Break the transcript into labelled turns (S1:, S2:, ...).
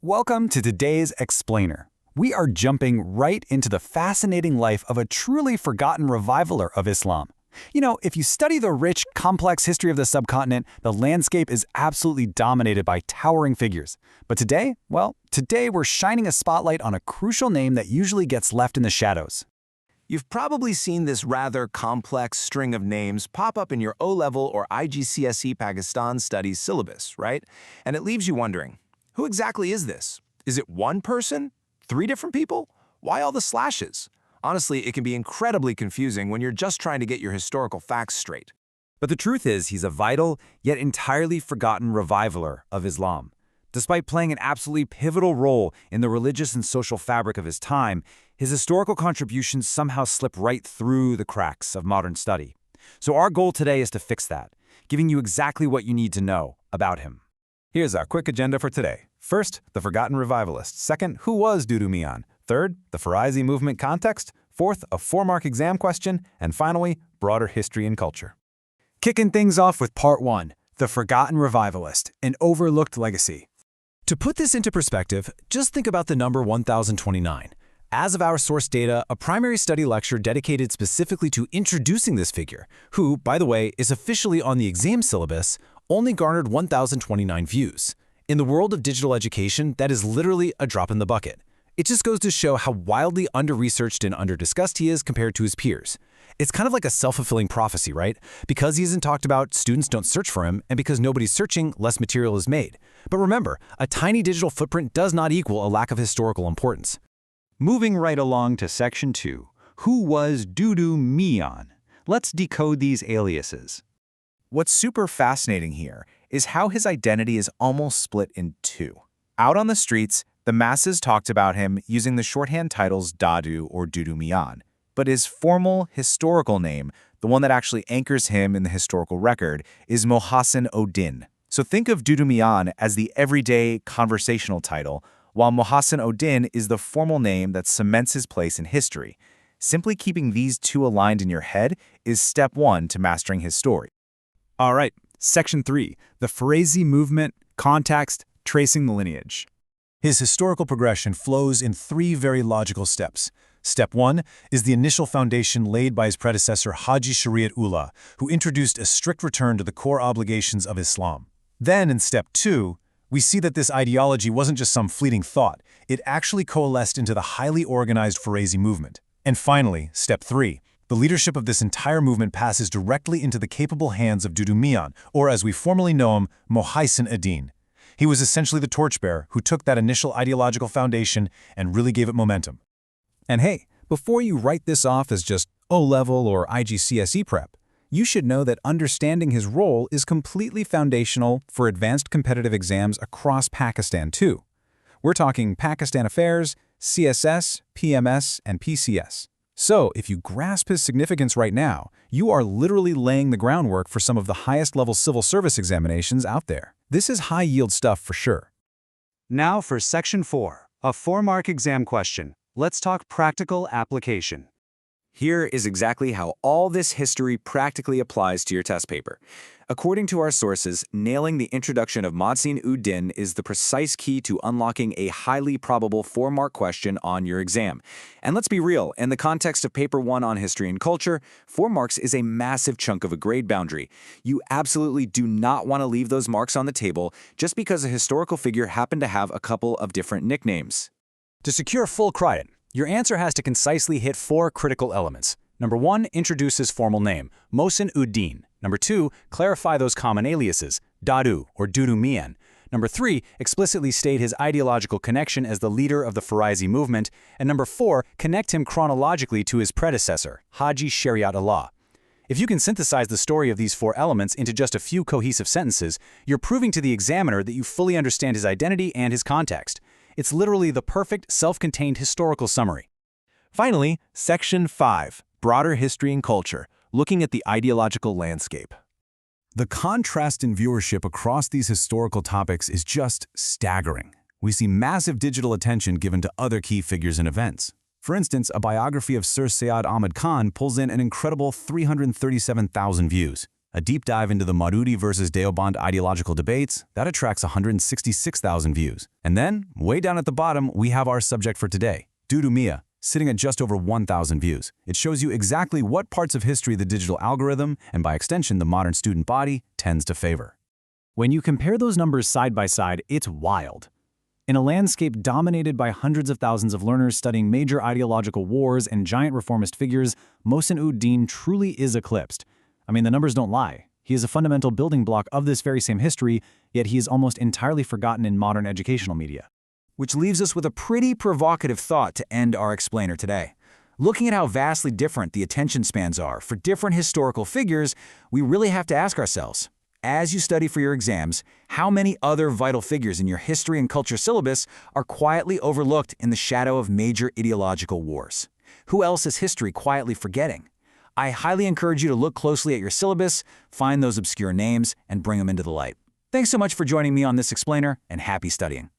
S1: Welcome to today's Explainer. We are jumping right into the fascinating life of a truly forgotten revivaler of Islam. You know, if you study the rich, complex history of the subcontinent, the landscape is absolutely dominated by towering figures. But today, today we're shining a spotlight on a crucial name that usually gets left in the shadows.
S2: You've probably seen this rather complex string of names pop up in your O-level or IGCSE Pakistan studies syllabus, right? And it leaves you wondering, who exactly is this? Is it one person? 3 different people? Why all the slashes? Honestly, it can be incredibly confusing when you're just trying to get your historical facts straight.
S1: But the truth is, he's a vital, yet entirely forgotten revivaler of Islam. Despite playing an absolutely pivotal role in the religious and social fabric of his time, his historical contributions somehow slip right through the cracks of modern study. So our goal today is to fix that, giving you exactly what you need to know about him. Here's our quick agenda for today. First, the forgotten revivalist. Second, who was Dudu Mian? Third, the Farisi movement context. Fourth, a 4-mark exam question. And finally, broader history and culture. Kicking things off with Part 1, the forgotten revivalist, an overlooked legacy. To put this into perspective, just think about the number 1029. As of our source data, a primary study lecture dedicated specifically to introducing this figure, who, by the way, is officially on the exam syllabus, only garnered 1,029 views. In the world of digital education, that is literally a drop in the bucket. It just goes to show how wildly under-researched and under-discussed he is compared to his peers. It's kind of like a self-fulfilling prophecy, right? Because he isn't talked about, students don't search for him, and because nobody's searching, less material is made. But remember, a tiny digital footprint does not equal a lack of historical importance. Moving right along to Section 2, who was Dudu Mian? Let's decode these aliases.
S3: What's super fascinating here is how his identity is almost split in two. Out on the streets, the masses talked about him using the shorthand titles Dadu or Dudu Mian, but his formal historical name, the one that actually anchors him in the historical record, is Mohassin Odin. So think of Dudu Mian as the everyday conversational title, while Mohassin Odin is the formal name that cements his place in history. Simply keeping these two aligned in your head is step 1 to mastering his story.
S1: All right, Section 3, the Farisi movement, context, tracing the lineage. His historical progression flows in 3 very logical steps. Step 1 is the initial foundation laid by his predecessor Haji Shariat Ullah, who introduced a strict return to the core obligations of Islam. Then, in Step 2, we see that this ideology wasn't just some fleeting thought, it actually coalesced into the highly organized Farisi movement. And finally, Step 3. The leadership of this entire movement passes directly into the capable hands of Dudu Mian, or as we formally know him, Mohassin Odin. He was essentially the torchbearer who took that initial ideological foundation and really gave it momentum. And hey, before you write this off as just O-level or IGCSE prep, you should know that understanding his role is completely foundational for advanced competitive exams across Pakistan too. We're talking Pakistan Affairs, CSS, PMS, and PCS. So, if you grasp his significance right now, you are literally laying the groundwork for some of the highest-level civil service examinations out there. This is high-yield stuff for sure.
S4: Now for Section 4, a 4-mark exam question. Let's talk practical application.
S2: Here is exactly how all this history practically applies to your test paper. According to our sources, nailing the introduction of Mohassin Odin is the precise key to unlocking a highly probable 4-mark question on your exam. And let's be real, in the context of Paper 1 on History and Culture, 4 marks is a massive chunk of a grade boundary. You absolutely do not want to leave those marks on the table just because a historical figure happened to have a couple of different nicknames.
S1: To secure full credit, your answer has to concisely hit 4 critical elements. Number 1, introduce his formal name, Mohassin Odin. Number 2, clarify those common aliases, Dadu or Dudu Mian. Number 3, explicitly state his ideological connection as the leader of the Farisi movement. And number 4, connect him chronologically to his predecessor, Haji Shariat Ullah. If you can synthesize the story of these 4 elements into just a few cohesive sentences, you're proving to the examiner that you fully understand his identity and his context. It's literally the perfect, self-contained historical summary.
S3: Finally, Section 5, broader history and culture, looking at the ideological landscape.
S1: The contrast in viewership across these historical topics is just staggering. We see massive digital attention given to other key figures and events. For instance, a biography of Sir Syed Ahmad Khan pulls in an incredible 337,000 views.
S3: A deep dive into the Maududi versus Deoband ideological debates, that attracts 166,000 views. And then, way down at the bottom, we have our subject for today, Dudu Mian, sitting at just over 1,000 views. It shows you exactly what parts of history the digital algorithm, and by extension the modern student body, tends to favor.
S1: When you compare those numbers side by side, it's wild. In a landscape dominated by hundreds of thousands of learners studying major ideological wars and giant reformist figures, Mohsin ud-Din truly is eclipsed. I mean, the numbers don't lie. He is a fundamental building block of this very same history, yet he is almost entirely forgotten in modern educational media.
S2: Which leaves us with a pretty provocative thought to end our explainer today. Looking at how vastly different the attention spans are for different historical figures, we really have to ask ourselves, as you study for your exams, how many other vital figures in your history and culture syllabus are quietly overlooked in the shadow of major ideological wars? Who else is history quietly forgetting? I highly encourage you to look closely at your syllabus, find those obscure names, and bring them into the light. Thanks so much for joining me on this explainer, and happy studying.